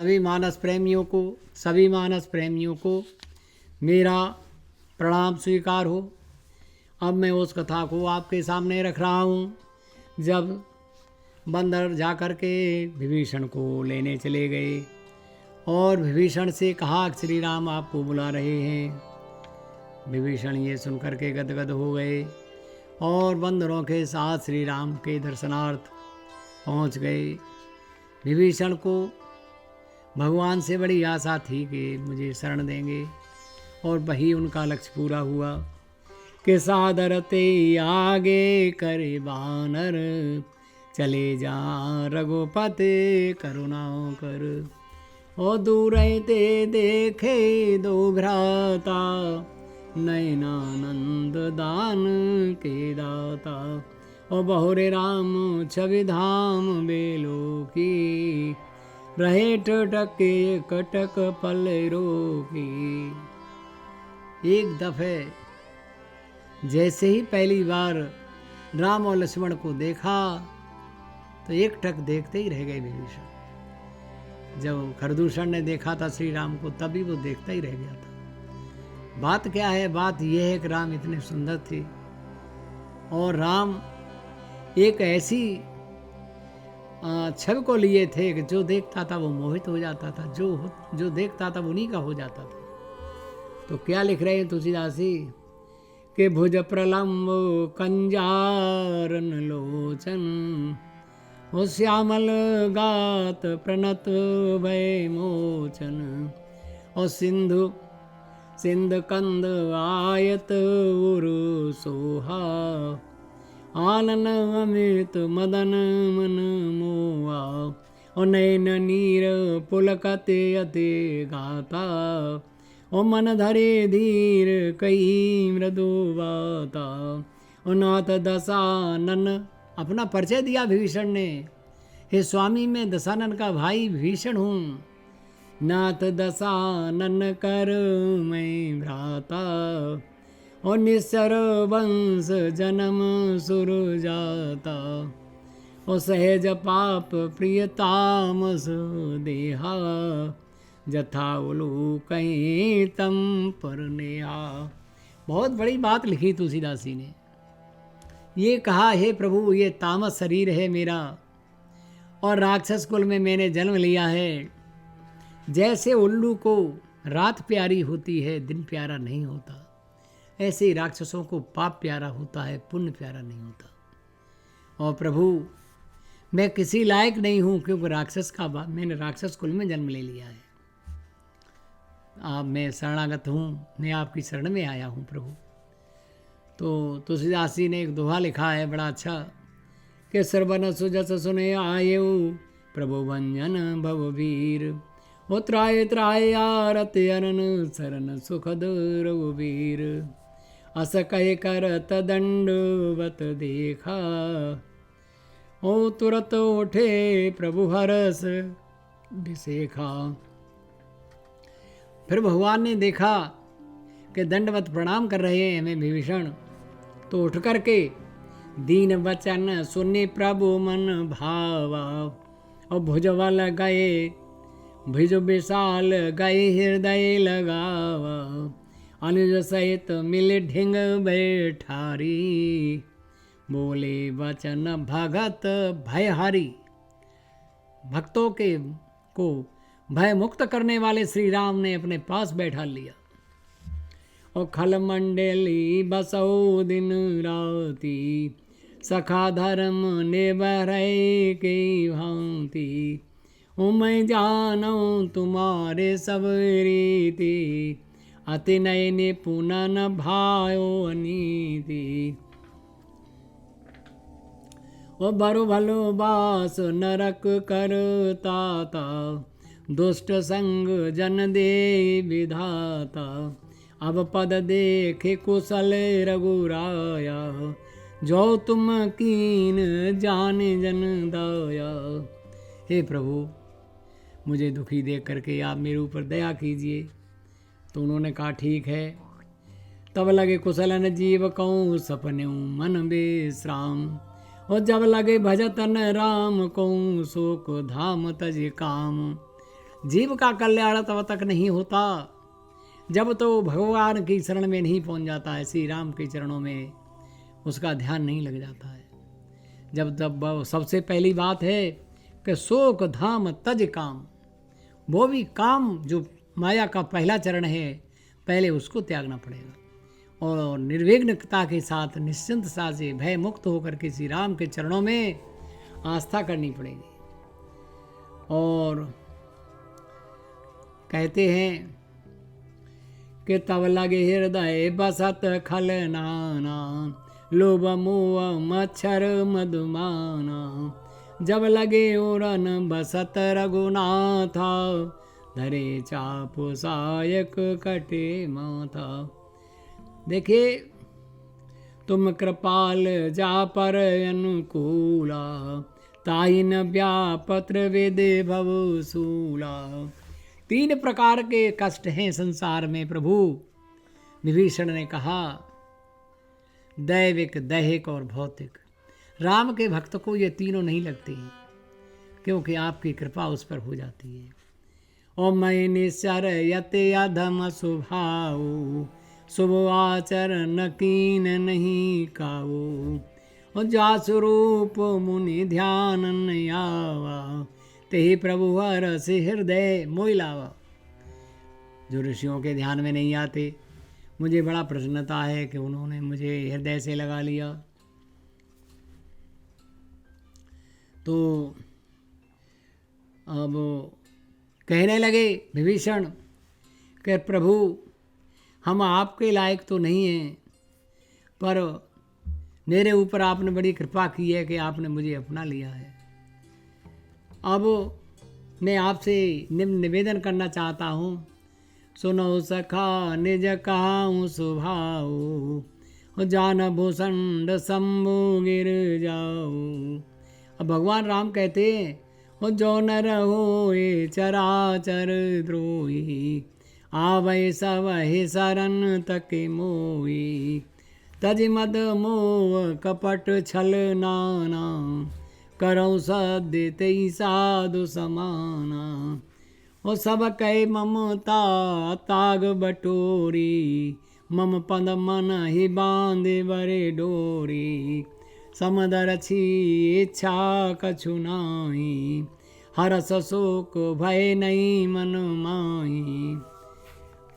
सभी मानस प्रेमियों को मेरा प्रणाम स्वीकार हो। अब मैं उस कथा को आपके सामने रख रहा हूँ। जब बंदर जा कर के विभीषण को लेने चले गए और विभीषण से कहा श्री राम आपको बुला रहे हैं। विभीषण ये सुनकर के गदगद हो गए और बंदरों के साथ श्री राम के दर्शनार्थ पहुँच गए। विभीषण को भगवान से बड़ी आशा थी कि मुझे शरण देंगे और वही उनका लक्ष्य पूरा हुआ कि सादरते आगे करे बानर चले जा रघुपति करुणा कर। और दूर ते देखे दो भ्राता नयनानंद दान के दाता। और बहुरे राम छवि धाम बेलो की रहे टटके कटक पल रोकी। एक दफे जैसे ही पहली बार राम और लक्ष्मण को देखा तो एक टक देखते ही रह गए विभीषण। जब खरदूषण ने देखा था श्री राम को तभी वो देखता ही रह गया था। बात क्या है? बात यह है कि राम इतने सुंदर थे और राम एक ऐसी छवि को लिए थे कि जो देखता था वो मोहित हो जाता था, जो देखता था वो उन्हीं का हो जाता था। तो क्या लिख रहे हैं तुलसीदास जी कि भुज प्रलम्ब कंजारन लोचन हो श्यामल गात प्रणत भय मोचन। और सिंध कंद आयत उरु सोहा आनन अमित मदन मन मोआ। और नयन नीर पुलकते अति गाता और मन धरे धीर कई मृदु बाता। और नाथ दशानन अपना परिचय दिया विभीषण ने, हे स्वामी मैं दशानन का भाई विभीषण हूँ। नाथ दशानन कर मैं भ्राता और निस्सर वंश जन्म सुर जाता। और सहज पाप प्रिय तामस देहा जथा उलू कहीं तम पर नेहा। बहुत बड़ी बात लिखी तुलसीदास जी ने। ये कहा हे प्रभु ये तामस शरीर है मेरा और राक्षस कुल में मैंने जन्म लिया है। जैसे उल्लू को रात प्यारी होती है दिन प्यारा नहीं होता, ऐसे ही राक्षसों को पाप प्यारा होता है पुण्य प्यारा नहीं होता। और प्रभु मैं किसी लायक नहीं हूँ क्योंकि मैंने राक्षस कुल में जन्म ले लिया है। आप मैं शरणागत हूँ, मैं आपकी शरण में आया हूँ प्रभु। तो तुलसीदास जी ने एक दोहा लिखा है बड़ा अच्छा कि सर्वन सुजस सुने आयु प्रभु भंजन भववीर। ओ त्राय त्राय आरत अरन शरण सुखद रघुवीर। अस कह करत दंडवत देखा ओ तुरत उठे प्रभु हरस विशेखा। फिर भगवान ने देखा कि दंडवत प्रणाम कर रहे हैं हमें विभीषण, तो उठ करके दीन वचन सुने प्रभु मन भावा। और भुजबल गए भुज विशाल गए हृदय लगावा। अनुज सहित मिल ढिंग बैठारी बोले वचन भगत भयहारी। भक्तों के को भय मुक्त करने वाले श्री राम ने अपने पास बैठा लिया। और खल मंडली बसो दिन राती सखा धर्म निभरय के भांति। मैं जानो तुम्हारे सब रीति अति नय निपुणन भायो अनीति। ओ बरु भलो बास नरक करता ता दुष्ट संग जन दे विधाता। अब पद देखे कुशल रघुराया जो तुम कीन जाने जन दाया। हे प्रभु मुझे दुखी देख करके आप मेरे ऊपर दया कीजिए। तो उन्होंने कहा ठीक है। तब लगे कुशलन जीव कहूँ सपने मन बेश्राम। और जब लगे भजतन राम कहूँ शोक धाम तज काम। जीव का कल्याण तब तक नहीं होता जब तो भगवान की शरण में नहीं पहुंच जाता है, श्री राम के चरणों में उसका ध्यान नहीं लग जाता है। जब तब सबसे पहली बात है कि शोक धाम तज काम, वो भी काम जो माया का पहला चरण है पहले उसको त्यागना पड़ेगा और निर्विघ्नता के साथ निश्चिंतता से भय मुक्त होकर के श्री राम के चरणों में आस्था करनी पड़ेगी। और कहते हैं कि तब लगे हृदय बसत खल नाना, लोभ मोह मच्छर मधुमाना, जब लगे उरन बसत रघुनाथा, धरे चाप सायक कटे माथा। देखिए, तुम कृपाल जा पर अनुकूला, ताहि न व्यापत्र वेदे भवसूला। 3 प्रकार के कष्ट हैं संसार में प्रभु। विभीषण ने कहा, दैविक, दैहिक और भौतिक। राम के भक्त को ये तीनों नहीं लगते हैं क्योंकि आपकी कृपा उस पर हो जाती है। ओ मैं निश्चर यते अधम स्वभाव, शुभ आचरण कीन नहीं काऊ, और जा स्वरूप मुनि ध्यान न आवा, ते प्रभु हरस हृदय मोहि लावा। जो ऋषियों के ध्यान में नहीं आते, मुझे बड़ा प्रसन्नता है कि उन्होंने मुझे हृदय से लगा लिया। तो अब कहने लगे विभीषण कि प्रभु, हम आपके लायक तो नहीं हैं, पर मेरे ऊपर आपने बड़ी कृपा की है कि आपने मुझे अपना लिया है। अब मैं आपसे निवेदन करना चाहता हूँ, सुनो सखा निज कहाऊँ स्वभाव, जान भूषण शंभु गिर जाओ। अब भगवान राम कहते हैं, हो जो न रहो ये चराचर द्रोही, आवै सब हे शरण तके मोही, तज मद मोह कपट छल नाना, करौ सद्य तेई साधु समाना। ओ सब कहे ममता ताग बटोरी, मम पद मन ही बांधे बरे डोरी, समदर छी इच्छा कछु नाही, हरस शोक भय नहीं मन माही।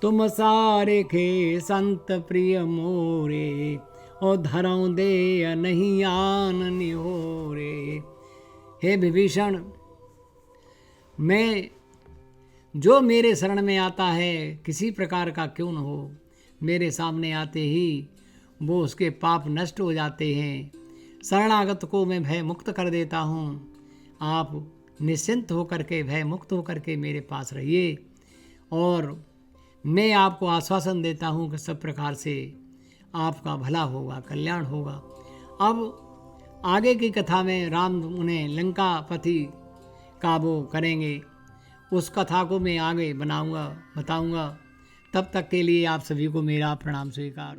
तुम सारे खे संत प्रिय मोरे, ओ धरौ दे नहीं आन निहोरे। हे विभीषण, मैं जो मेरे शरण में आता है किसी प्रकार का क्यों न हो, मेरे सामने आते ही वो उसके पाप नष्ट हो जाते हैं। शरणागत को मैं भय मुक्त कर देता हूँ। आप निश्चिंत होकर के, भय मुक्त होकर के मेरे पास रहिए और मैं आपको आश्वासन देता हूँ कि सब प्रकार से आपका भला होगा, कल्याण होगा। अब आगे की कथा में राम उन्हें लंकापति काबू करेंगे, उस कथा को मैं आगे बताऊंगा। तब तक के लिए आप सभी को मेरा प्रणाम स्वीकार।